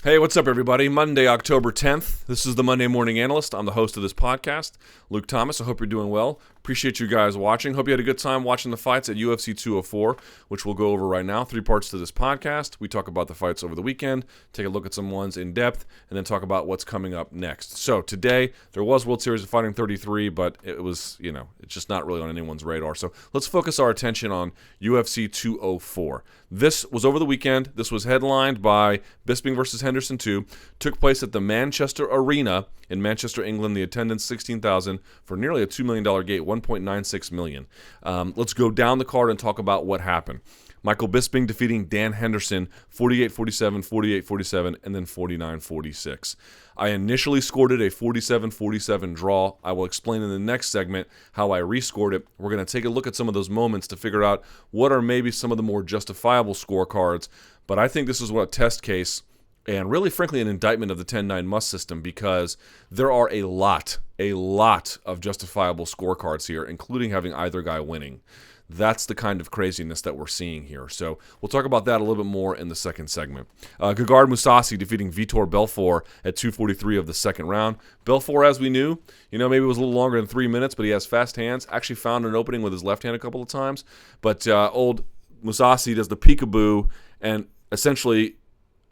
Hey, what's up, everybody? Monday, October 10th. This is the Monday Morning Analyst. I'm the host of this podcast, Luke Thomas. I hope you're doing well. Appreciate you guys watching. Hope you had a good time watching the fights at UFC 204, which we'll go over right now. 3 parts to this podcast. We talk about the fights over the weekend, take a look at some ones in depth, and then talk about what's coming up next. So today, there was World Series of Fighting 33, but it was, it's just not really on anyone's radar. So let's focus our attention on UFC 204. This was over the weekend. This was headlined by Bisping versus Henderson 2. Took place at the Manchester Arena in Manchester, England. The attendance 16,000 for nearly a $2 million gate, $1.96 million. Let's go down the card and talk about what happened. Michael Bisping defeating Dan Henderson 48-47, 48-47, and then 49-46. I initially scored it a 47-47 draw. I will explain in the next segment how I rescored it. We're going to take a look at some of those moments to figure out what are maybe some of the more justifiable scorecards. But I think this is what a test case and really, frankly, an indictment of the 10-9 must system, because there are a lot of justifiable scorecards here, including having either guy winning. That's the kind of craziness that we're seeing here. So we'll talk about that a little bit more in the second segment. Gegard Mousasi defeating Vitor Belfort at 2:43 of the second round. Belfort, as we knew, maybe it was a little longer than 3 minutes, but he has fast hands. Actually found an opening with his left hand a couple of times. But old Mousasi does the peekaboo, and essentially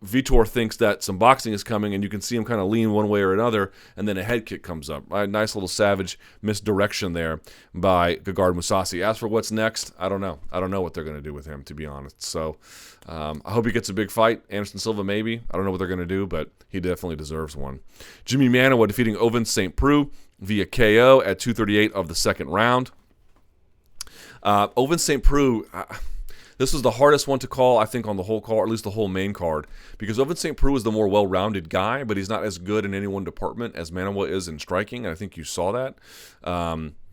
Vitor thinks that some boxing is coming, and you can see him kind of lean one way or another, and then a head kick comes up. Right? Nice little savage misdirection there by Gegard Mousasi. As for what's next, I don't know. I don't know what they're going to do with him, to be honest. So I hope he gets a big fight. Anderson Silva, maybe. I don't know what they're going to do, but he definitely deserves one. Jimmy Manuwa defeating Ovince St. Preux via KO at 2:38 of the second round. Ovince St. Preux... This was the hardest one to call, I think, on the whole card, or at least the whole main card, because Ovince St. Preux is the more well-rounded guy, but he's not as good in any one department as Manuwa is in striking, and I think you saw that.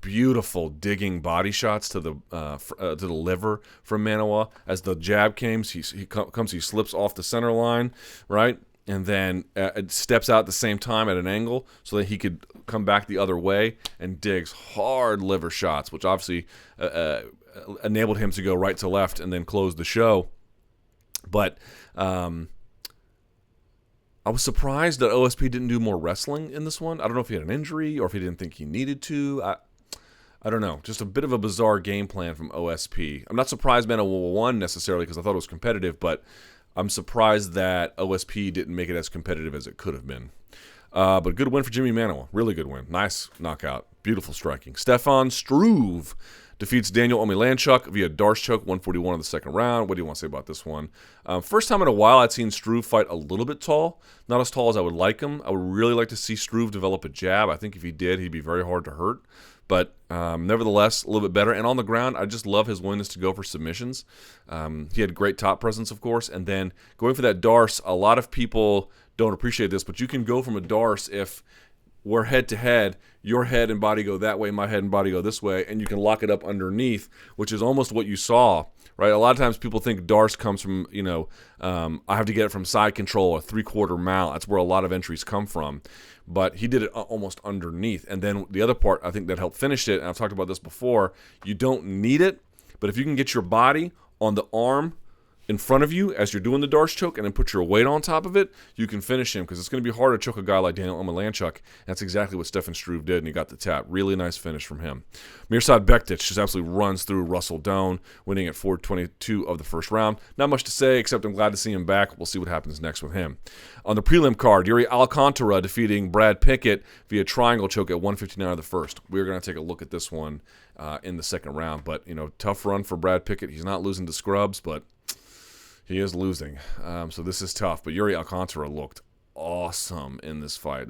Beautiful digging body shots to the liver from Manuwa. As the jab came, he slips off the center line, right? And then it steps out at the same time at an angle so that he could come back the other way and digs hard liver shots, which obviously enabled him to go right to left and then close the show. But I was surprised that OSP didn't do more wrestling in this one. I don't know if he had an injury or if he didn't think he needed to. I don't know. Just a bit of a bizarre game plan from OSP. I'm not surprised Manuwa won necessarily because I thought it was competitive, but I'm surprised that OSP didn't make it as competitive as it could have been. But good win for Jimmy Manuwa. Really good win. Nice knockout. Beautiful striking. Stefan Struve defeats Daniel Omielanczuk via Darce choke, 141 in the second round. What do you want to say about this one? First time in a while I'd seen Struve fight a little bit tall. Not as tall as I would like him. I would really like to see Struve develop a jab. I think if he did, he'd be very hard to hurt. But nevertheless, a little bit better. And on the ground, I just love his willingness to go for submissions. He had great top presence, of course. And then going for that Darce, a lot of people don't appreciate this, but you can go from a Darce if we're head-to-head, your head and body go that way, my head and body go this way, and you can lock it up underneath, which is almost what you saw, right? A lot of times people think Darce comes from, I have to get it from side control or three-quarter mount. That's where a lot of entries come from. But he did it almost underneath. And then the other part, I think, that helped finish it, and I've talked about this before, you don't need it, but if you can get your body on the arm in front of you as you're doing the Darce choke and then put your weight on top of it, you can finish him, because it's going to be hard to choke a guy like Daniel Omielanczuk. That's exactly what Stefan Struve did, and he got the tap. Really nice finish from him. Mirsad Bektic just absolutely runs through Russell Doan, winning at 4:22 of the first round. Not much to say, except I'm glad to see him back. We'll see what happens next with him. On the prelim card, Iuri Alcantara defeating Brad Pickett via triangle choke at 159 of the first. We're going to take a look at this one in the second round. But, tough run for Brad Pickett. He's not losing to scrubs, but he is losing, so this is tough. But Iuri Alcantara looked awesome in this fight.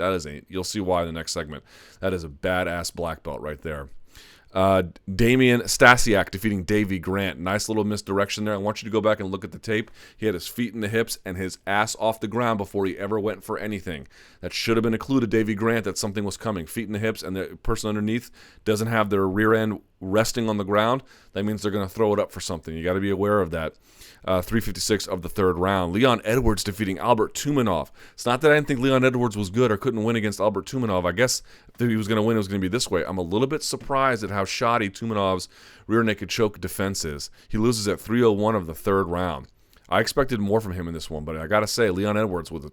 You'll see why in the next segment. That is a badass black belt right there. Damian Stasiak defeating Davey Grant. Nice little misdirection there. I want you to go back and look at the tape. He had his feet in the hips and his ass off the ground before he ever went for anything. That should have been a clue to Davey Grant that something was coming. Feet in the hips, and the person underneath doesn't have their rear end resting on the ground. That means they're going to throw it up for something. You got to be aware of that. 3:56 of the third round. Leon Edwards defeating Albert Tumanov. It's not that I didn't think Leon Edwards was good or couldn't win against Albert Tumanov. I guess if he was going to win, it was going to be this way. I'm a little bit surprised at how shoddy Tumanov's rear naked choke defense is. He loses at 3:01 of the third round. I expected more from him in this one, but I got to say, Leon Edwards with a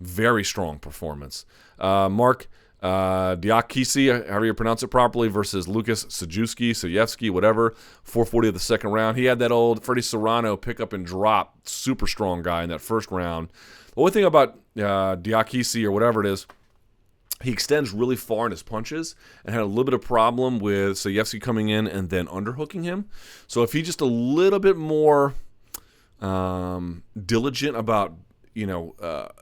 very strong performance. Mark Diakisi, however you pronounce it properly, versus Lucas Sajewski, whatever, 440 of the second round. He had that old Freddie Serrano pick up and drop, super strong guy in that first round. The only thing about Diakisi or whatever it is, he extends really far in his punches and had a little bit of problem with Sajewski coming in and then underhooking him. So if he's just a little bit more diligent about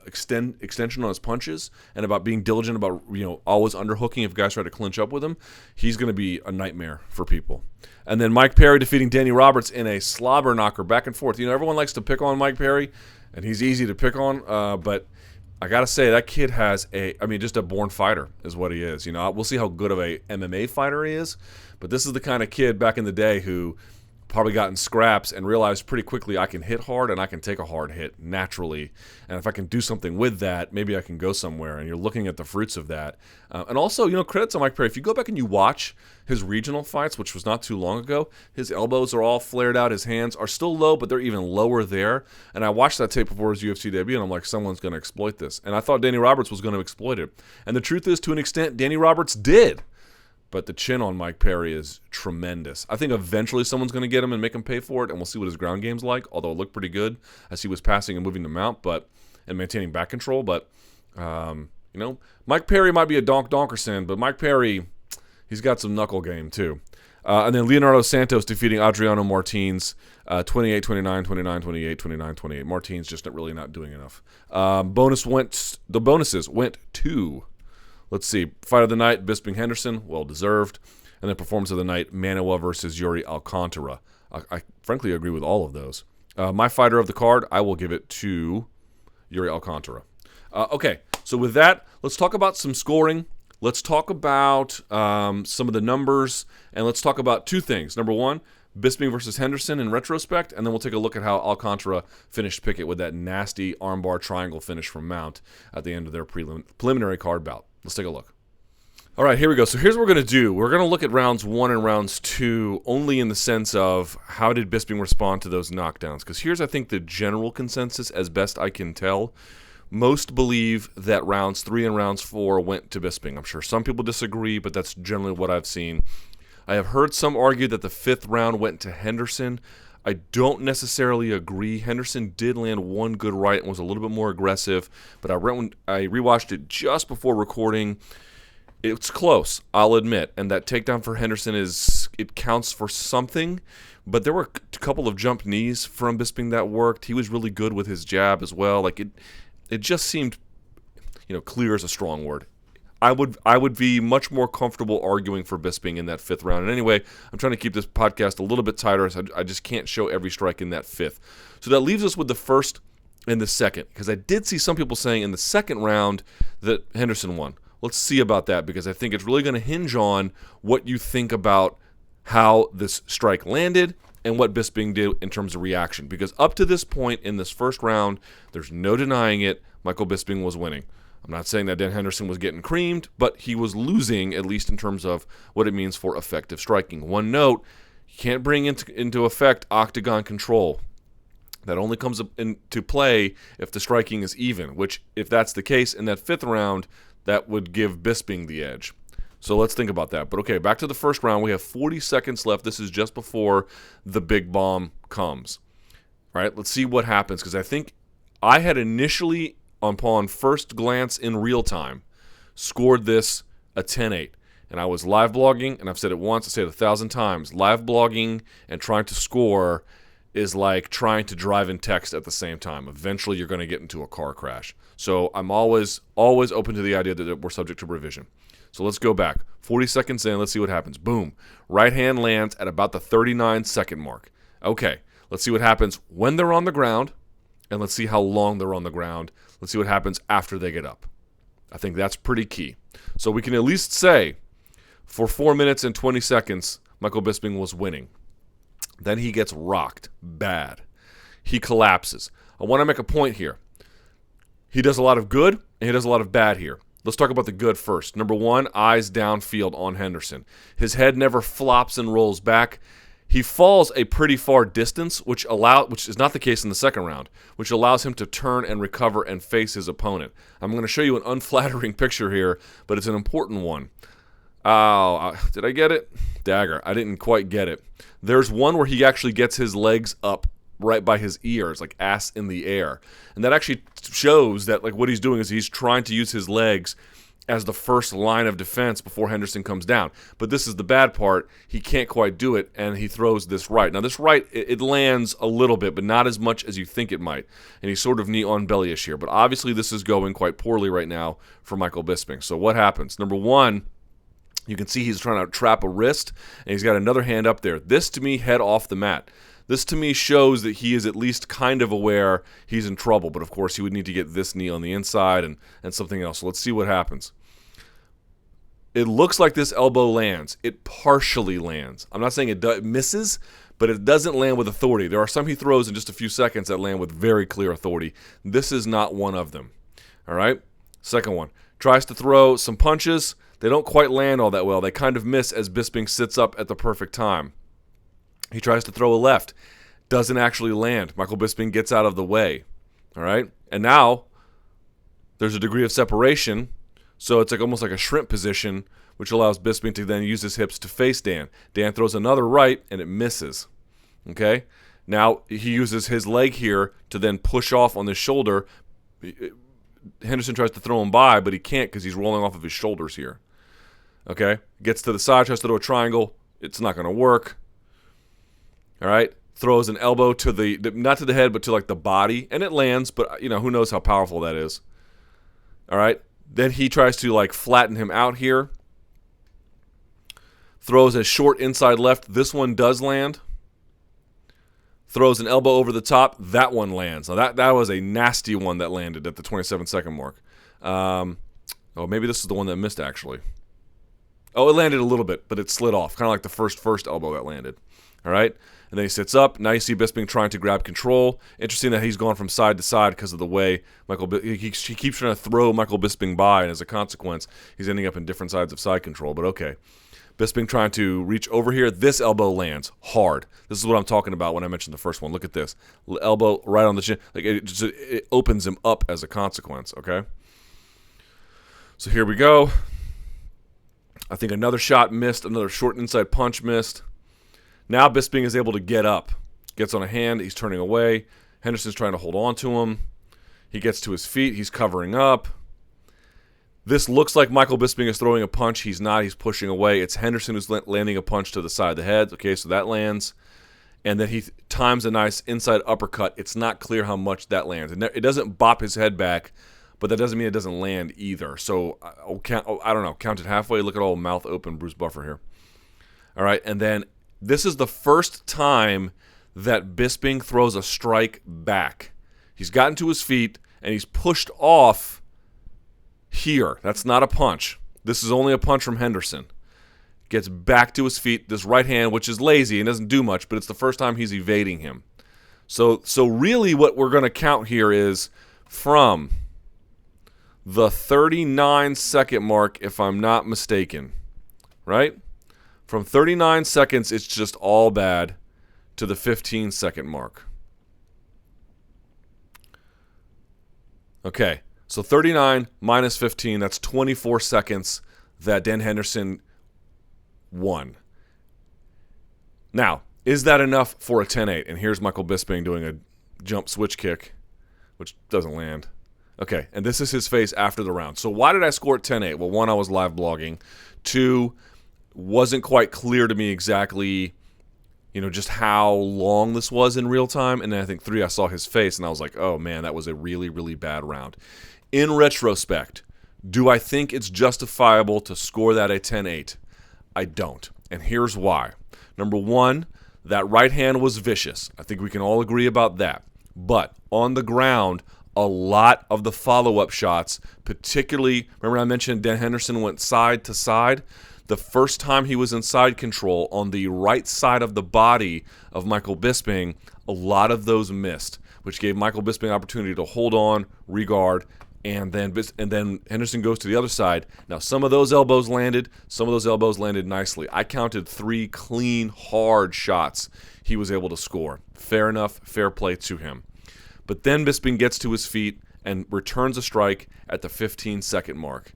extension on his punches and about being diligent about always underhooking if guys try to clinch up with him, he's going to be a nightmare for people. And then Mike Perry defeating Danny Roberts in a slobber knocker back and forth. Everyone likes to pick on Mike Perry, and he's easy to pick on, but I got to say, that kid has just a born fighter is what he is. We'll see how good of a MMA fighter he is, but this is the kind of kid back in the day who probably got in scraps and realized pretty quickly I can hit hard and I can take a hard hit naturally. And if I can do something with that, maybe I can go somewhere. And you're looking at the fruits of that. And also, credit to Mike Perry. If you go back and you watch his regional fights, which was not too long ago, his elbows are all flared out. His hands are still low, but they're even lower there. And I watched that tape before his UFC debut, and I'm like, someone's going to exploit this. And I thought Danny Roberts was going to exploit it. And the truth is, to an extent, Danny Roberts did. But the chin on Mike Perry is tremendous. I think eventually someone's going to get him and make him pay for it, and we'll see what his ground game's like, although it looked pretty good as he was passing and moving the mount and maintaining back control. But, Mike Perry might be a donkerson, but Mike Perry, he's got some knuckle game too. And then Leonardo Santos defeating Adriano Martins, 28-29, 29-28, 29-28. Martins just really not doing enough. The bonuses went to... Let's see. Fight of the night, Bisping-Henderson, well-deserved. And then performance of the night, Manuwa versus Iuri Alcantara. I frankly agree with all of those. My fighter of the card, I will give it to Iuri Alcantara. Okay, so with that, let's talk about some scoring. Let's talk about some of the numbers. And let's talk about two things. Number one, Bisping versus Henderson in retrospect. And then we'll take a look at how Alcântara finished Picket with that nasty armbar triangle finish from Mount at the end of their preliminary card bout. Let's take a look. All right, here we go. So here's what we're going to do. We're going to look at rounds 1 and rounds 2 only in the sense of how did Bisping respond to those knockdowns. Because here's, I think, the general consensus as best I can tell. Most believe that rounds 3 and rounds 4 went to Bisping. I'm sure some people disagree, but that's generally what I've seen. I have heard some argue that the 5th round went to Henderson. I don't necessarily agree. Henderson did land one good right and was a little bit more aggressive, but I rewatched it just before recording. It's close, I'll admit, and that takedown for Henderson it counts for something, but there were a couple of jump knees from Bisping that worked. He was really good with his jab as well. It just seemed, clear is a strong word. I would be much more comfortable arguing for Bisping in that 5th round. And anyway, I'm trying to keep this podcast a little bit tighter, so I just can't show every strike in that 5th. So that leaves us with the 1st and the 2nd, because I did see some people saying in the 2nd round that Henderson won. Let's see about that, because I think it's really going to hinge on what you think about how this strike landed and what Bisping did in terms of reaction. Because up to this point in this 1st round, there's no denying it, Michael Bisping was winning. I'm not saying that Dan Henderson was getting creamed, but he was losing, at least in terms of what it means for effective striking. One note, you can't bring into effect octagon control. That only comes into play if the striking is even, which, if that's the case in that 5th round, that would give Bisping the edge. So let's think about that. But okay, back to the 1st round. We have 40 seconds left. This is just before the big bomb comes. All right, let's see what happens, because I think I had initially, upon first glance in real time, scored this a 10-8. And I was live blogging, and I've said it once, I say it 1,000 times. Live blogging and trying to score is like trying to drive and text at the same time. Eventually, you're going to get into a car crash. So I'm always open to the idea that we're subject to revision. So let's go back. 40 seconds in, let's see what happens. Boom. Right hand lands at about the 39-second mark. Okay, let's see what happens when they're on the ground, and let's see how long they're on the ground. Let's see what happens after they get up. I think that's pretty key. So we can at least say for 4 minutes and 20 seconds, Michael Bisping was winning. Then he gets rocked bad. He collapses. I want to make a point here. He does a lot of good, and he does a lot of bad here. Let's talk about the good first. Number one, eyes downfield on Henderson. His head never flops and rolls back. He falls a pretty far distance, which is not the case in the second round, which allows him to turn and recover and face his opponent. I'm going to show you an unflattering picture here, but it's an important one. Oh, did I get it? Dagger. I didn't quite get it. There's one where he actually gets his legs up right by his ears, like ass in the air. And that actually shows that like what he's doing is he's trying to use his legs as the first line of defense before Henderson comes down. But this is the bad part. He can't quite do it, and he throws this right. Now, this right, it lands a little bit, but not as much as you think it might. And he's sort of knee-on belly-ish here. But obviously this is going quite poorly right now for Michael Bisping. So what happens? Number one, you can see he's trying to trap a wrist, and he's got another hand up there. This, to me, head off the mat. This, to me, shows that he is at least kind of aware he's in trouble. But, of course, he would need to get this knee on the inside and something else. So let's see what happens. It looks like this elbow lands. It partially lands. I'm not saying it misses, but it doesn't land with authority. There are some he throws in just a few seconds that land with very clear authority. This is not one of them. All right? Second one. Tries to throw some punches. They don't quite land all that well. They kind of miss as Bisping sits up at the perfect time. He tries to throw a left. Doesn't actually land. Michael Bisping gets out of the way. All right? And now there's a degree of separation, so it's like almost like a shrimp position, which allows Bisping to then use his hips to face Dan. Dan throws another right, and it misses. Okay? Now he uses his leg here to then push off on the shoulder. Henderson tries to throw him by, but he can't because he's rolling off of his shoulders here. Okay? Gets to the side, tries to throw a triangle. It's not going to work. All right? Throws an elbow to the, not to the head, but to like the body, and it lands, but who knows how powerful that is. All right? Then he tries to like flatten him out here. Throws a short inside left. This one does land. Throws an elbow over the top. That one lands. Now that was a nasty one that landed at the 27-second mark. Maybe this is the one that missed actually. Oh, it landed a little bit, but it slid off. Kind of like the first elbow that landed. All right? And then he sits up. Now you see Bisping trying to grab control. Interesting that he's gone from side to side because of the way he keeps trying to throw Michael Bisping by, and as a consequence, he's ending up in different sides of side control. But okay. Bisping trying to reach over here. This elbow lands hard. This is what I'm talking about when I mentioned the first one. Look at this. Elbow right on the chin. Like it opens him up as a consequence, okay? So here we go. I think another shot missed. Another short inside punch missed. Now Bisping is able to get up. Gets on a hand. He's turning away. Henderson's trying to hold on to him. He gets to his feet. He's covering up. This looks like Michael Bisping is throwing a punch. He's not. He's pushing away. It's Henderson who's landing a punch to the side of the head. Okay, so that lands. And then he times a nice inside uppercut. It's not clear how much that lands. It doesn't bop his head back, but that doesn't mean it doesn't land either. So, I don't know. Count it halfway. Look at all mouth open Bruce Buffer here. All right, and then this is the first time that Bisping throws a strike back. He's gotten to his feet, and he's pushed off here. That's not a punch. This is only a punch from Henderson. Gets back to his feet. This right hand, which is lazy and doesn't do much, but it's the first time he's evading him. So really what we're going to count here is from the 39-second mark, if I'm not mistaken. Right? From 39 seconds, it's just all bad, to the 15-second mark. Okay, so 39 minus 15, that's 24 seconds that Dan Henderson won. Now, is that enough for a 10-8? And here's Michael Bisping doing a jump switch kick, which doesn't land. Okay, and this is his face after the round. So why did I score it 10-8? Well, one, I was live blogging. Two, wasn't quite clear to me exactly, just how long this was in real time. And then I think three, I saw his face, and I was like, oh, man, that was a really, really bad round. In retrospect, do I think it's justifiable to score that a 10-8? I don't. And here's why. Number one, that right hand was vicious. I think we can all agree about that. But on the ground, a lot of the follow-up shots, particularly, remember I mentioned Dan Henderson went side to side? The first time he was in side control on the right side of the body of Michael Bisping, a lot of those missed, which gave Michael Bisping an opportunity to hold on, regard, And then Henderson goes to the other side. Now, some of those elbows landed. Some of those elbows landed nicely. I counted 3 clean, hard shots he was able to score. Fair enough. Fair play to him. But then Bisping gets to his feet and returns a strike at the 15-second mark.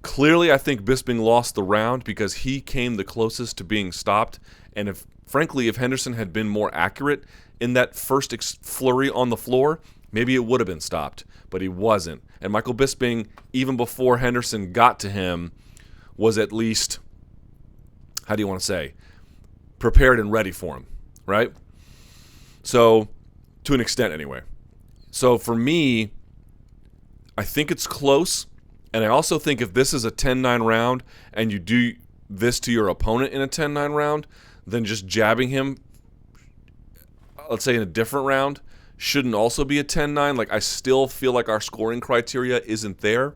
Clearly, I think Bisping lost the round because he came the closest to being stopped. And if Henderson had been more accurate in that first flurry on the floor, maybe it would have been stopped, but he wasn't. And Michael Bisping, even before Henderson got to him, was at least, how do you want to say, prepared and ready for him, right? So, to an extent anyway. So for me, I think it's close, and I also think if this is a 10-9 round and you do this to your opponent in a 10-9 round, then just jabbing him, let's say in a different round, shouldn't also be a 10-9. Like, I still feel like our scoring criteria isn't there.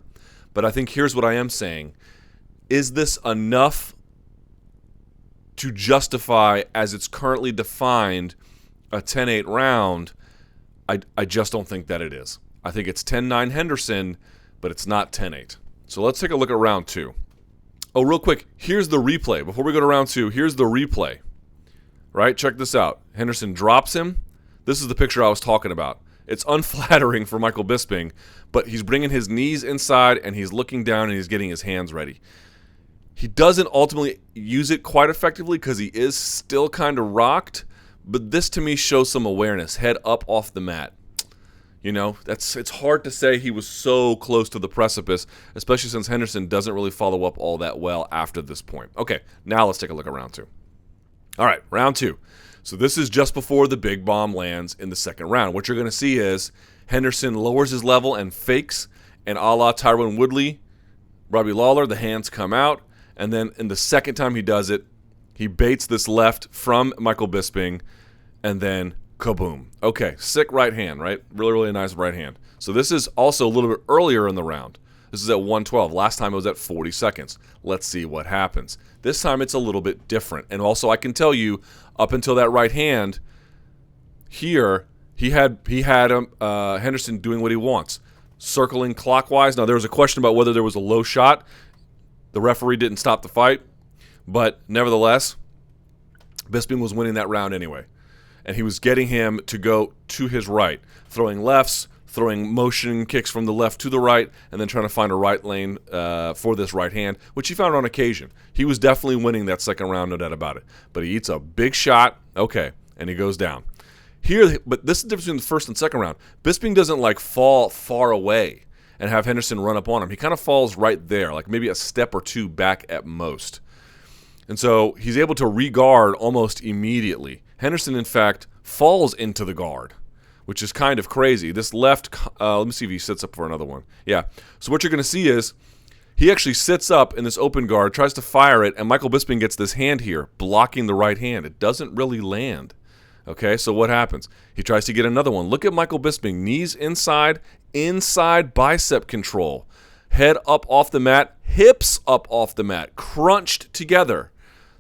But I think here's what I am saying. Is this enough to justify, as it's currently defined, a 10-8 round? I just don't think that it is. I think it's 10-9 Henderson, but it's not 10-8. So let's take a look at round 2. Oh, real quick, here's the replay. Before we go to round 2, here's the replay. Right? Check this out. Henderson drops him. This is the picture I was talking about. It's unflattering for Michael Bisping, but he's bringing his knees inside and he's looking down and he's getting his hands ready. He doesn't ultimately use it quite effectively because he is still kind of rocked, but this to me shows some awareness, head up off the mat. You know, it's hard to say he was so close to the precipice, especially since Henderson doesn't really follow up all that well after this point. Okay, now let's take a look at round 2. All right, round 2. So this is just before the big bomb lands in the second round. What you're going to see is Henderson lowers his level and fakes, and a la Tyron Woodley, Robbie Lawler, the hands come out, and then in the second time he does it, he baits this left from Michael Bisping, and then kaboom. Okay, sick right hand, right? Really, really nice right hand. So this is also a little bit earlier in the round. This is at 112. Last time it was at 40 seconds. Let's see what happens. This time it's a little bit different. And also I can tell you, up until that right hand, here, he had Henderson doing what he wants. Circling clockwise. Now, there was a question about whether there was a low shot. The referee didn't stop the fight. But nevertheless, Bisping was winning that round anyway. And he was getting him to go to his right, throwing lefts, throwing motion kicks from the left to the right, and then trying to find a right lane for this right hand, which he found on occasion. He was definitely winning that second round, no doubt about it. But he eats a big shot, okay, and he goes down. Here, but this is the difference between the first and second round. Bisping doesn't like fall far away and have Henderson run up on him. He kind of falls right there, like maybe a step or two back at most. And so he's able to re-guard almost immediately. Henderson, in fact, falls into the guard, which is kind of crazy. This left, let me see if he sits up for another one. Yeah. So what you're going to see is he actually sits up in this open guard, tries to fire it, and Michael Bisping gets this hand here, blocking the right hand. It doesn't really land. Okay, so what happens? He tries to get another one. Look at Michael Bisping. Knees inside bicep control. Head up off the mat, hips up off the mat, crunched together.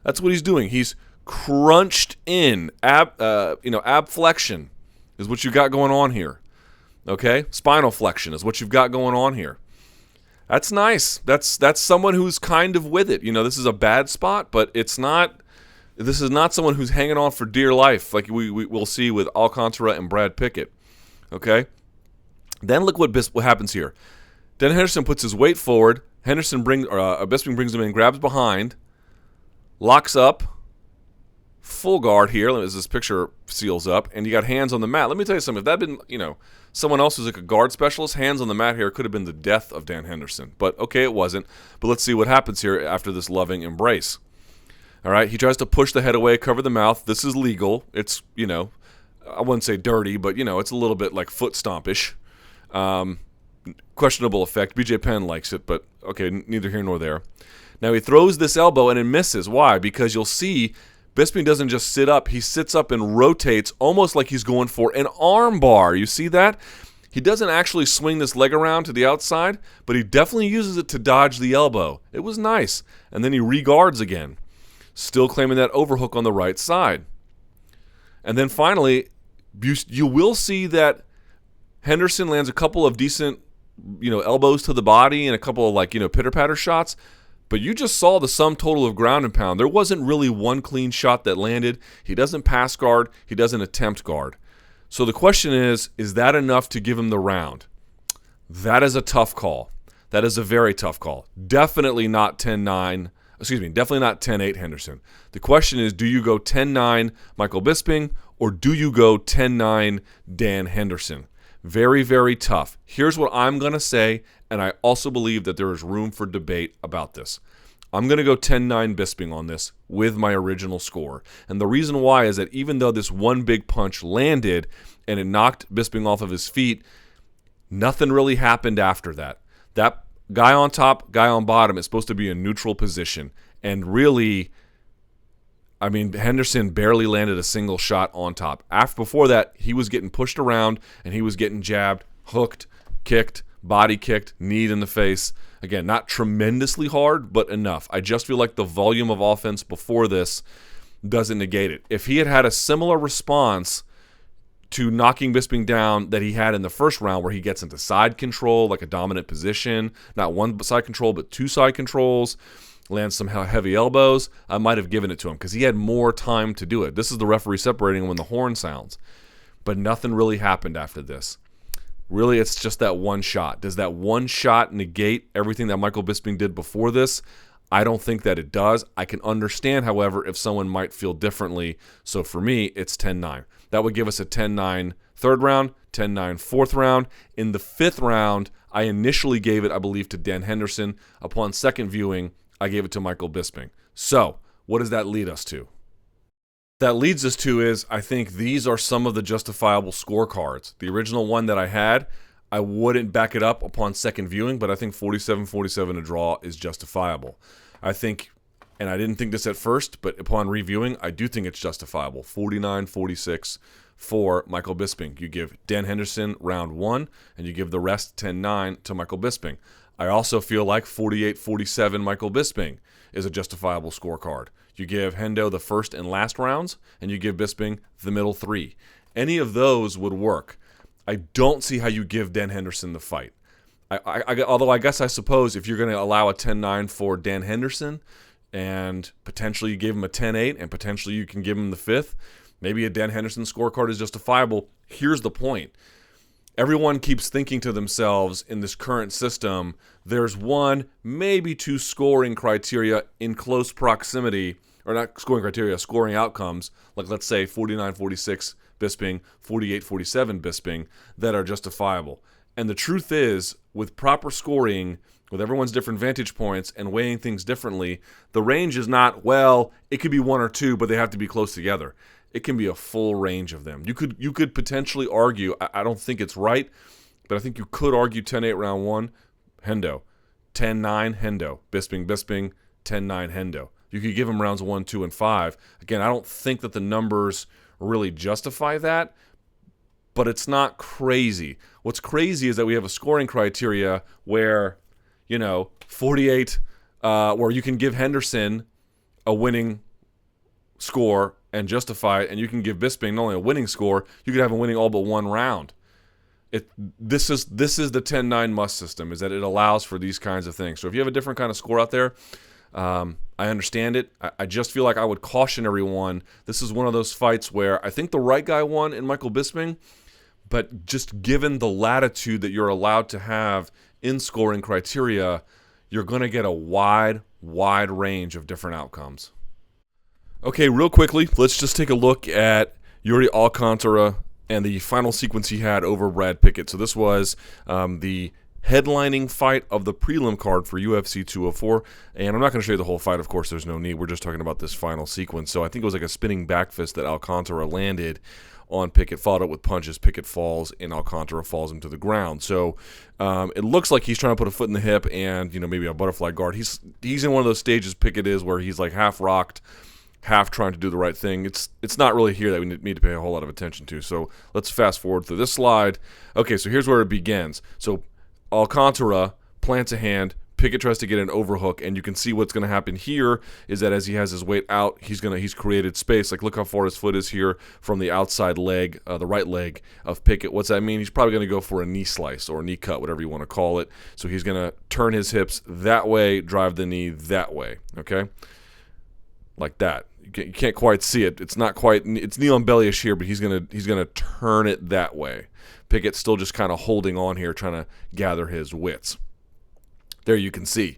That's what he's doing. He's crunched in. Ab flexion is what you got going on here. Okay? Spinal flexion is what you've got going on here. That's nice. That's someone who's kind of with it. You know, this is a bad spot, but it's not. This is not someone who's hanging on for dear life like we'll see with Alcântara and Brad Pickett. Okay? Then look what happens here. Dan Henderson puts his weight forward. Bisping brings him in, grabs behind, locks up, full guard here as this picture seals up, and you got hands on the mat. Let me tell you something. If that had been, someone else who's like a guard specialist, hands on the mat here could have been the death of Dan Henderson. But okay, it wasn't. But let's see what happens here after this loving embrace. All right, he tries to push the head away, cover the mouth. This is legal. It's, I wouldn't say dirty, but, it's a little bit like foot stompish. Questionable effect. BJ Penn likes it, but okay, neither here nor there. Now he throws this elbow and it misses. Why? Because you'll see Bisping doesn't just sit up. He sits up and rotates almost like he's going for an arm bar. You see that? He doesn't actually swing this leg around to the outside, but he definitely uses it to dodge the elbow. It was nice. And then he re-guards again, still claiming that overhook on the right side. And then finally, you will see that Henderson lands a couple of decent, elbows to the body and a couple of pitter-patter shots. But you just saw the sum total of ground and pound. There wasn't really one clean shot that landed. He doesn't pass guard. He doesn't attempt guard. So the question is that enough to give him the round? That is a tough call. That is a very tough call. Definitely not 10-9. Definitely not 10-8 Henderson. The question is, do you go 10-9 Michael Bisping or do you go 10-9 Dan Henderson? Very, very tough. Here's what I'm going to say, and I also believe that there is room for debate about this. I'm going to go 10-9 Bisping on this with my original score. And the reason why is that even though this one big punch landed and it knocked Bisping off of his feet, nothing really happened after that. That guy on top, guy on bottom is supposed to be a neutral position. And really, Henderson barely landed a single shot on top. Before that, he was getting pushed around and he was getting jabbed, hooked, kicked, body kicked, kneed in the face. Again, not tremendously hard, but enough. I just feel like the volume of offense before this doesn't negate it. If he had had a similar response to knocking Bisping down that he had in the first round, where he gets into side control, like a dominant position, not one side control, but two side controls, lands some heavy elbows, I might have given it to him because he had more time to do it. This is the referee separating when the horn sounds. But nothing really happened after this. Really, it's just that one shot. Does that one shot negate everything that Michael Bisping did before this? I don't think that it does. I can understand, however, if someone might feel differently. So for me, it's 10-9. That would give us a 10-9 third round, 10-9 fourth round. In the fifth round, I initially gave it, I believe, to Dan Henderson. Upon second viewing, I gave it to Michael Bisping. So what does that lead us to? That leads us to is, I think these are some of the justifiable scorecards. The original one that I had, I wouldn't back it up upon second viewing, but I think 47-47 a draw is justifiable. I think, and I didn't think this at first, but upon reviewing, I do think it's justifiable. 49-46 for Michael Bisping. You give Dan Henderson round one, and you give the rest 10-9 to Michael Bisping. I also feel like 48-47 Michael Bisping is a justifiable scorecard. You give Hendo the first and last rounds, and you give Bisping the middle three. Any of those would work. I don't see how you give Dan Henderson the fight. Although I guess I suppose if you're going to allow a 10-9 for Dan Henderson and potentially you give him a 10-8 and potentially you can give him the fifth, maybe a Dan Henderson scorecard is justifiable. Here's the point. Everyone keeps thinking to themselves in this current system, there's one, maybe two scoring criteria in close proximity, or not scoring criteria, scoring outcomes, like let's say 49-46 Bisping, 48-47 Bisping, that are justifiable. And the truth is, with proper scoring, with everyone's different vantage points and weighing things differently, the range is not, well, it could be one or two, but they have to be close together. It can be a full range of them. You could potentially argue, I don't think it's right, but I think you could argue 10-8 round one, Hendo. 10-9, Hendo. Bisping, 10-9, Hendo. You could give him rounds 1, 2, and 5. Again, I don't think that the numbers really justify that, but it's not crazy. What's crazy is that we have a scoring criteria where, 48, where you can give Henderson a winning score and justify it, and you can give Bisping not only a winning score, you could have him winning all but one round. This is the 10-9 must system, is that it allows for these kinds of things. So if you have a different kind of score out there, I understand it. I just feel like I would caution everyone. This is one of those fights where I think the right guy won in Michael Bisping, but just given the latitude that you're allowed to have in scoring criteria, you're going to get a wide range of different outcomes. Okay, real quickly, let's just take a look at Iuri Alcantara and the final sequence he had over Brad Pickett. So this was the headlining fight of the prelim card for UFC 204, and I'm not going to show you the whole fight. Of course, there's no need. We're just talking about this final sequence. So I think it was like a spinning back fist that Alcantara landed on Pickett, followed up with punches. Pickett falls, and Alcantara falls him to the ground. So it looks like he's trying to put a foot in the hip and maybe a butterfly guard. He's in one of those stages Pickett is where he's like half rocked, half trying to do the right thing. It's not really here that we need to pay a whole lot of attention to. So let's fast forward through this slide. Okay, so here's where it begins. So Alcantara plants a hand. Pickett tries to get an overhook, and you can see what's going to happen here is that as he has his weight out, he's created space. Like, look how far his foot is here from the outside leg, the right leg of Pickett. What's that mean? He's probably going to go for a knee slice or a knee cut, whatever you want to call it. So he's going to turn his hips that way, drive the knee that way, okay? Like that. You can't quite see it. It's not quite. It's knee on belly-ish here, but he's gonna turn it that way. Pickett's still just kind of holding on here, trying to gather his wits. There you can see.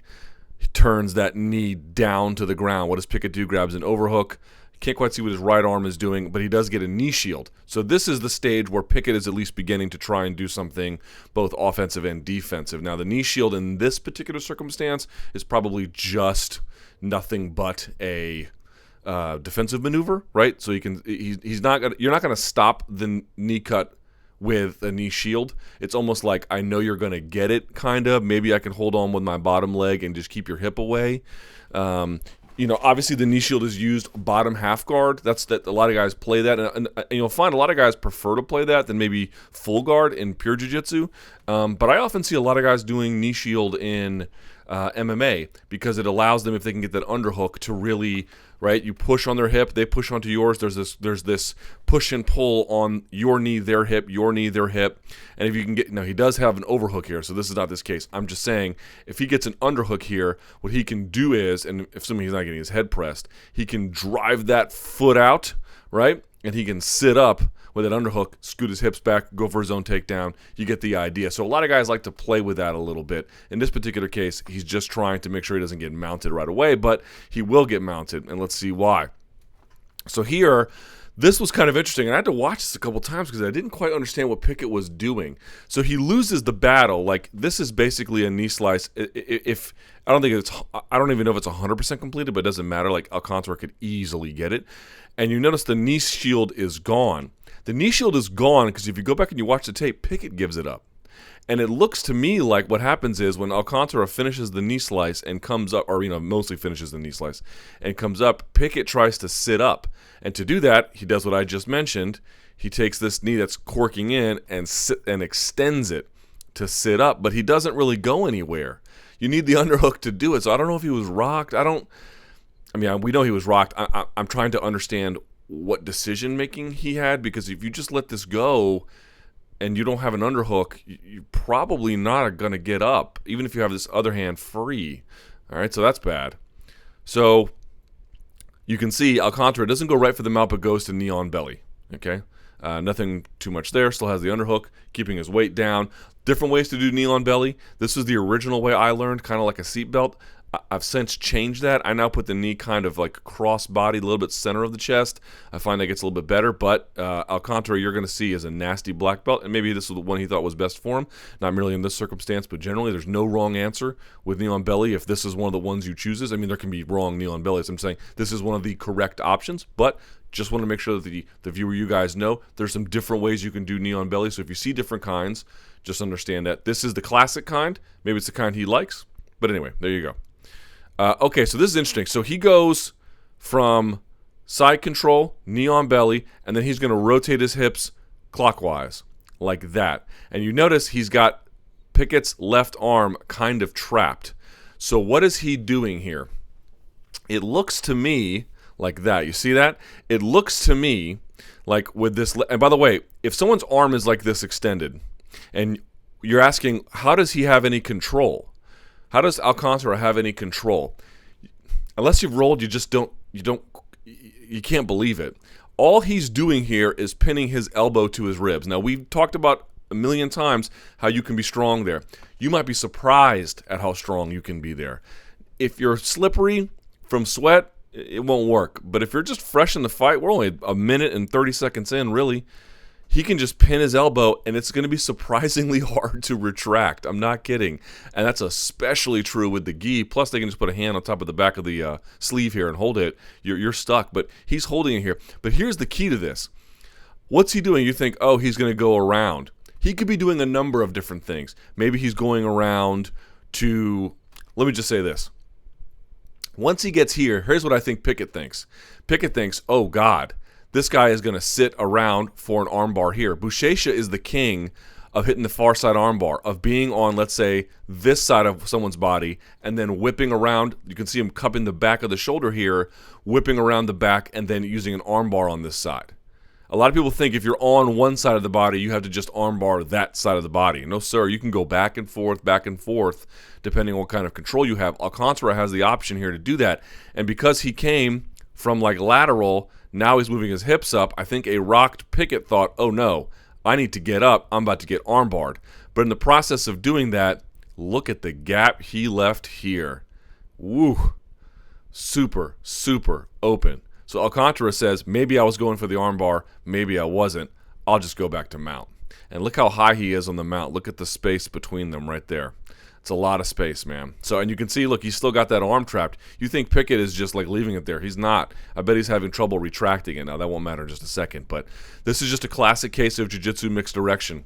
He turns that knee down to the ground. What does Pickett do? Grabs an overhook. Can't quite see what his right arm is doing, but he does get a knee shield. So this is the stage where Pickett is at least beginning to try and do something both offensive and defensive. Now, the knee shield in this particular circumstance is probably just nothing but a defensive maneuver, right? So you're not gonna stop the knee cut with a knee shield. It's almost like, I know you're gonna get it, kind of. Maybe I can hold on with my bottom leg and just keep your hip away. Obviously the knee shield is used bottom half guard. That a lot of guys play that, and you'll find a lot of guys prefer to play that than maybe full guard in pure jiu-jitsu. But I often see a lot of guys doing knee shield in MMA because it allows them, if they can get that underhook, to really, right, you push on their hip, they push onto yours. There's this push and pull on your knee, their hip, your knee, their hip. And if you can get, now he does have an overhook here, so this is not this case. I'm just saying, if he gets an underhook here, what he can do is, and assuming he's not getting his head pressed, he can drive that foot out, right? And he can sit up with an underhook, scoot his hips back, go for his own takedown. You get the idea. So a lot of guys like to play with that a little bit. In this particular case, he's just trying to make sure he doesn't get mounted right away, but he will get mounted, and let's see why. So here, this was kind of interesting, and I had to watch this a couple times because I didn't quite understand what Pickett was doing. So he loses the battle. Like, this is basically a knee slice. I don't even know if it's 100% completed, but it doesn't matter. Like, Alcântara could easily get it. And you notice the knee shield is gone. The knee shield is gone because if you go back and you watch the tape, Pickett gives it up. And it looks to me like what happens is when Alcântara finishes the knee slice and comes up, or mostly finishes the knee slice and comes up, Pickett tries to sit up. And to do that, he does what I just mentioned. He takes this knee that's corking in and extends it to sit up, but he doesn't really go anywhere. You need the underhook to do it. So I don't know if he was rocked. We know he was rocked. I'm trying to understand what decision-making he had, because if you just let this go and you don't have an underhook, you're probably not going to get up, even if you have this other hand free. All right, so that's bad. So you can see Alcântara doesn't go right for the mount, but goes to knee on belly. Okay, nothing too much there. Still has the underhook, keeping his weight down. Different ways to do knee on belly. This was the original way I learned, kind of like a seatbelt. I've since changed that. I now put the knee kind of like cross-bodied, a little bit center of the chest. I find that gets a little bit better, but Alcântara, you're going to see, is a nasty black belt, and maybe this was the one he thought was best for him. Not merely in this circumstance, but generally there's no wrong answer with knee on belly if this is one of the ones you chooses. I mean, there can be wrong knee on belly, so I'm saying this is one of the correct options, but just want to make sure that the viewer, you guys know, there's some different ways you can do knee on belly, so if you see different kinds, just understand that this is the classic kind. Maybe it's the kind he likes, but anyway, there you go. Okay, so this is interesting. So he goes from side control, knee on belly, and then he's going to rotate his hips clockwise, like that. And you notice he's got Pickett's left arm kind of trapped. So what is he doing here? It looks to me like that. You see that? It looks to me like with this, and by the way, if someone's arm is like this extended, and you're asking, how does he have any control? How does Alcântara have any control? Unless you've rolled, you can't believe it. All he's doing here is pinning his elbow to his ribs. Now, we've talked about a million times how you can be strong there. You might be surprised at how strong you can be there. If you're slippery from sweat, it won't work. But if you're just fresh in the fight, we're only a minute and 30 seconds in, really. He can just pin his elbow, and it's going to be surprisingly hard to retract. I'm not kidding. And that's especially true with the gi. Plus, they can just put a hand on top of the back of the sleeve here and hold it. You're stuck, but he's holding it here. But here's the key to this. What's he doing? You think, oh, he's going to go around. He could be doing a number of different things. Maybe he's going around to, let me just say this. Once he gets here, here's what I think Pickett thinks. Pickett thinks, oh, God, this guy is going to sit around for an armbar here. Buchecha is the king of hitting the far side armbar, of being on, let's say, this side of someone's body, and then whipping around. You can see him cupping the back of the shoulder here, whipping around the back, and then using an armbar on this side. A lot of people think if you're on one side of the body, you have to just armbar that side of the body. No, sir. You can go back and forth, depending on what kind of control you have. Alcântara has the option here to do that. And because he came from like lateral, now he's moving his hips up. I think a rocked Picket thought, oh no, I need to get up. I'm about to get armbarred. But in the process of doing that, look at the gap he left here. Woo. Super, super open. So Alcântara says, maybe I was going for the armbar, maybe I wasn't. I'll just go back to mount. And look how high he is on the mount. Look at the space between them right there. It's a lot of space, man. So, and you can see, look, he's still got that arm trapped. You think Pickett is just like leaving it there. He's not. I bet he's having trouble retracting it. Now, that won't matter in just a second. But this is just a classic case of jiu-jitsu mixed direction.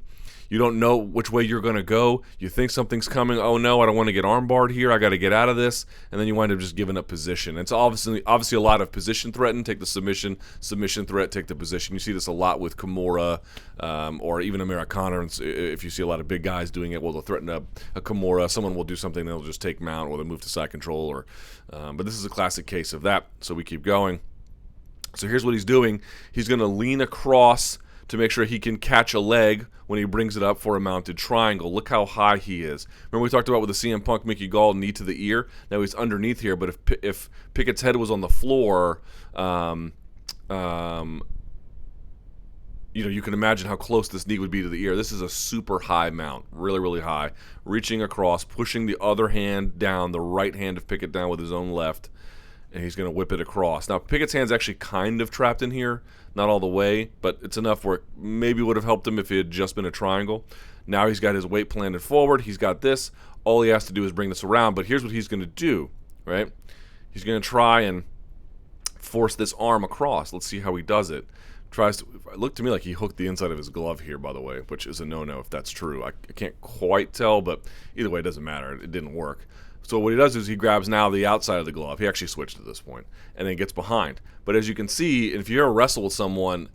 You don't know which way you're going to go. You think something's coming. Oh, no, I don't want to get armbarred here. I got to get out of this. And then you wind up just giving up position. It's obviously a lot of position threaten. Take the submission threat, take the position. You see this a lot with Kimura or even Americana. If you see a lot of big guys doing it, well, they'll threaten a Kimura. Someone will do something, they'll just take mount or they'll move to side control. But this is a classic case of that. So we keep going. So here's what he's doing. He's going to lean across to make sure he can catch a leg when he brings it up for a mounted triangle. Look how high he is. Remember we talked about with the CM Punk Mickey Gall knee to the ear? Now he's underneath here, but if Pickett's head was on the floor, you can imagine how close this knee would be to the ear. This is a super high mount, really, really high. Reaching across, pushing the other hand down, the right hand of Pickett down with his own left, and he's going to whip it across. Now, Pickett's hand's actually kind of trapped in here, not all the way, but it's enough where it maybe would have helped him if it had just been a triangle. Now he's got his weight planted forward. He's got this. All he has to do is bring this around, but here's what he's going to do, right? He's going to try and force this arm across. Let's see how he does it. It looked to me like he hooked the inside of his glove here, by the way, which is a no-no if that's true. I can't quite tell, but either way, it doesn't matter. It didn't work. So what he does is he grabs now the outside of the glove. He actually switched at this point, and then gets behind. But as you can see, if you ever wrestle with someone,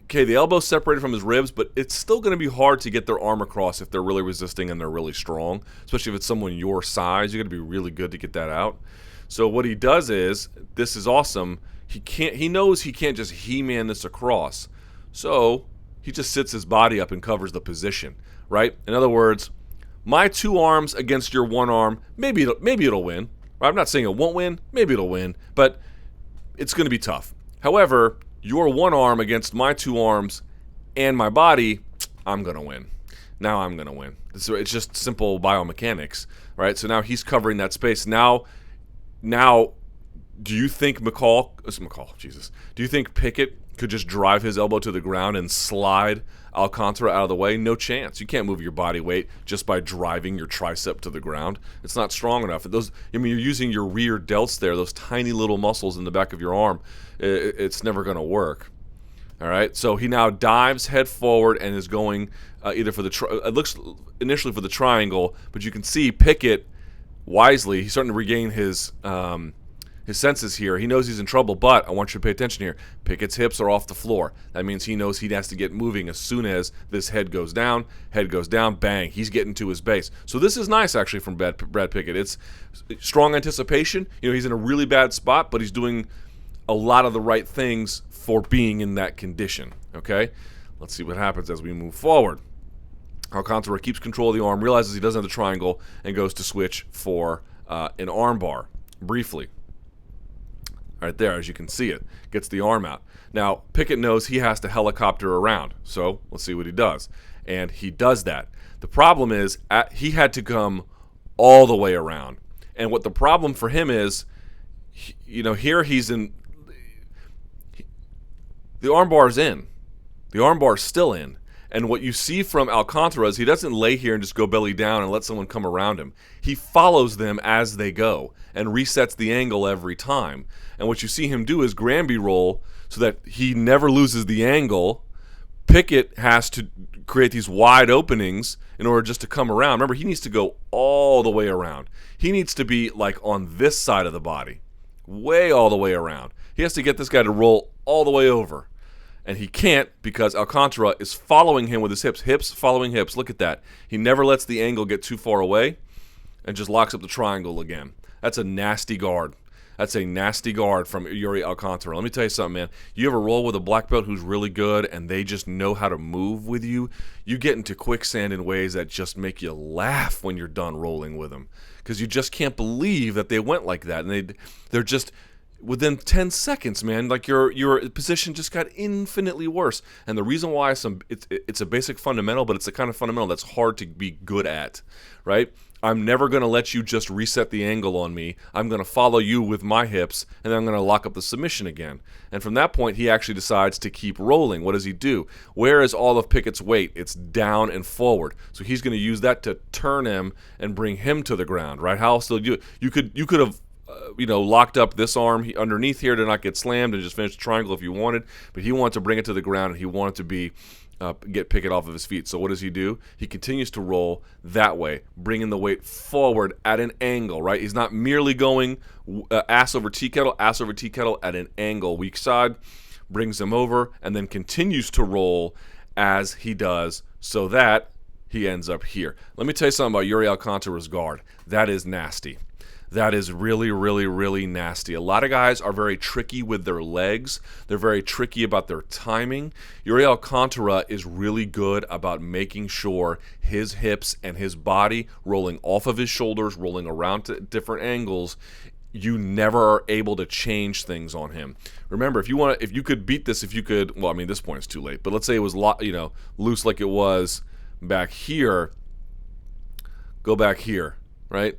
okay, the elbow's separated from his ribs, but it's still going to be hard to get their arm across if they're really resisting and they're really strong, especially if it's someone your size. You're going to be really good to get that out. So what he does is, this is awesome, he knows he can't just He-Man this across. So he just sits his body up and covers the position, right? In other words, my two arms against your one arm, maybe it'll win. I'm not saying it won't win, maybe it'll win, but it's going to be tough. However, your one arm against my two arms and my body, I'm going to win. Now I'm going to win. It's just simple biomechanics, right? So now he's covering that space. Now, do you think do you think Pickett could just drive his elbow to the ground and slide Alcântara out of the way? No chance. You can't move your body weight just by driving your tricep to the ground. It's not strong enough. You're using your rear delts there, those tiny little muscles in the back of your arm. It's never going to work. All right. So he now dives head forward and is going either for it looks initially for the triangle, but you can see Pickett wisely. He's starting to regain his senses here. He knows he's in trouble, but I want you to pay attention here. Pickett's hips are off the floor. That means he knows he has to get moving as soon as this head goes down, bang, he's getting to his base. So this is nice, actually, from Brad Pickett. It's strong anticipation. He's in a really bad spot, but he's doing a lot of the right things for being in that condition, okay? Let's see what happens as we move forward. Alcântara keeps control of the arm, realizes he doesn't have the triangle, and goes to switch for an armbar briefly. Right there, as you can see it, gets the arm out. Now, Pickett knows he has to helicopter around, so let's see what he does. And he does that. The problem is, he had to come all the way around. And what the problem for him is, here he's in, the armbar's in. The armbar's still in. And what you see from Alcântara is he doesn't lay here and just go belly down and let someone come around him. He follows them as they go and resets the angle every time. And what you see him do is Granby roll so that he never loses the angle. Pickett has to create these wide openings in order just to come around. Remember, he needs to go all the way around. He needs to be like on this side of the body, way all the way around. He has to get this guy to roll all the way over. And he can't because Alcântara is following him with his hips. Hips following hips. Look at that. He never lets the angle get too far away and just locks up the triangle again. That's a nasty guard. That's a nasty guard from Iuri Alcantara. Let me tell you something, man. You ever roll with a black belt who's really good and they just know how to move with you? You get into quicksand in ways that just make you laugh when you're done rolling with them because you just can't believe that they went like that. And they're just within 10 seconds, man, like your position just got infinitely worse. And the reason why it's a basic fundamental, but it's the kind of fundamental that's hard to be good at, right? I'm never going to let you just reset the angle on me. I'm going to follow you with my hips, and then I'm going to lock up the submission again. And from that point, he actually decides to keep rolling. What does he do? Where is all of Pickett's weight? It's down and forward. So he's going to use that to turn him and bring him to the ground, right? How else do you do it? You could have locked up this arm underneath here to not get slammed and just finish the triangle if you wanted, but he wanted to bring it to the ground and he wanted to get Pickett off of his feet. So what does he do? He continues to roll that way, bringing the weight forward at an angle, right? He's not merely going ass over tea kettle at an angle. Weak side, brings him over, and then continues to roll as he does so that he ends up here. Let me tell you something about Iuri Alcantara's guard. That is nasty. That is really, really, really nasty. A lot of guys are very tricky with their legs. They're very tricky about their timing. Iuri Alcantara is really good about making sure his hips and his body rolling off of his shoulders, rolling around to different angles. You never are able to change things on him. Remember, if you could beat this, well, I mean, this point is too late. But let's say it was loose like it was back here. Go back here, right?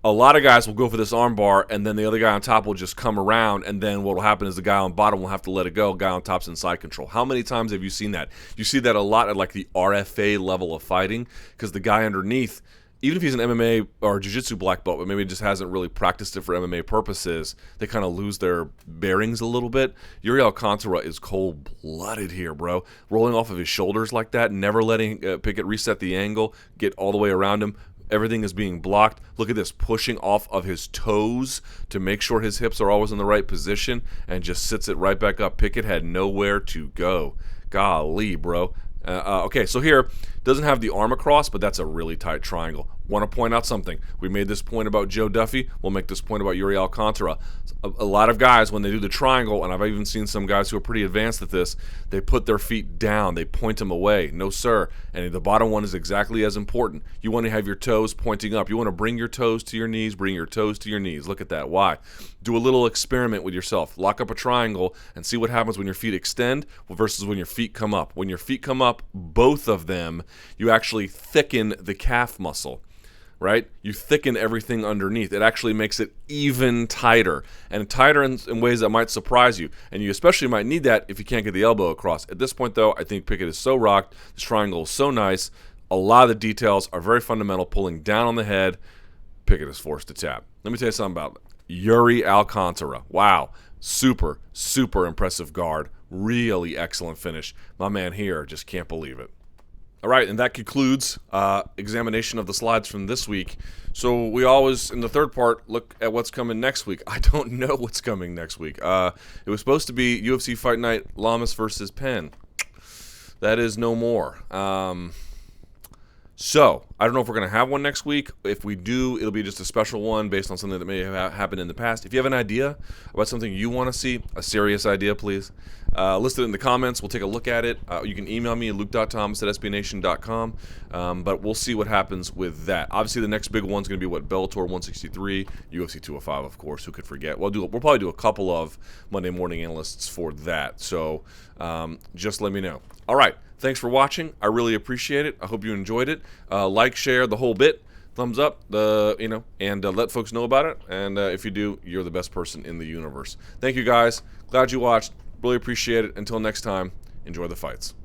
A lot of guys will go for this armbar, and then the other guy on top will just come around, and then what will happen is the guy on bottom will have to let it go. Guy on top's in side control. How many times have you seen that? You see that a lot at like the RFA level of fighting because the guy underneath, even if he's an MMA or jiu-jitsu black belt, but maybe just hasn't really practiced it for MMA purposes, they kind of lose their bearings a little bit. Iuri Alcantara is cold-blooded here, bro. Rolling off of his shoulders like that, never letting Pickett reset the angle, get all the way around him. Everything is being blocked. Look at this, pushing off of his toes to make sure his hips are always in the right position and just sits it right back up. Pickett had nowhere to go. Golly, bro. Okay, so here, doesn't have the arm across, but that's a really tight triangle. Want to point out something. We made this point about Joe Duffy. We'll make this point about Iuri Alcantara. A lot of guys, when they do the triangle, and I've even seen some guys who are pretty advanced at this, they put their feet down. They point them away. No, sir. And the bottom one is exactly as important. You want to have your toes pointing up. You want to bring your toes to your knees. Bring your toes to your knees. Look at that. Why? Do a little experiment with yourself. Lock up a triangle and see what happens when your feet extend versus when your feet come up. When your feet come up, both of them, you actually thicken the calf muscle. Right? You thicken everything underneath. It actually makes it even tighter, and tighter in ways that might surprise you. And you especially might need that if you can't get the elbow across. At this point, though, I think Pickett is so rocked. This triangle is so nice. A lot of the details are very fundamental. Pulling down on the head, Pickett is forced to tap. Let me tell you something about Iuri Alcantara. Wow. Super, super impressive guard. Really excellent finish. My man here just can't believe it. All right, and that concludes examination of the slides from this week. So we always, in the third part, look at what's coming next week. I don't know what's coming next week. It was supposed to be UFC Fight Night, Lamas versus Penn. That is no more. So I don't know if we're going to have one next week. If we do, it'll be just a special one based on something that may have happened in the past. If you have an idea about something you want to see, a serious idea, please, list it in the comments. We'll take a look at it. You can email me at luke.thomas@sbnation.com, but we'll see what happens with that. Obviously, the next big one's going to be Bellator 163, UFC 205, of course. Who could forget? We'll probably do a couple of Monday Morning Analysts for that. So just let me know. All right. Thanks for watching. I really appreciate it. I hope you enjoyed it. Like, share, the whole bit. Thumbs up, and let folks know about it. And if you do, you're the best person in the universe. Thank you, guys. Glad you watched. Really appreciate it. Until next time, enjoy the fights.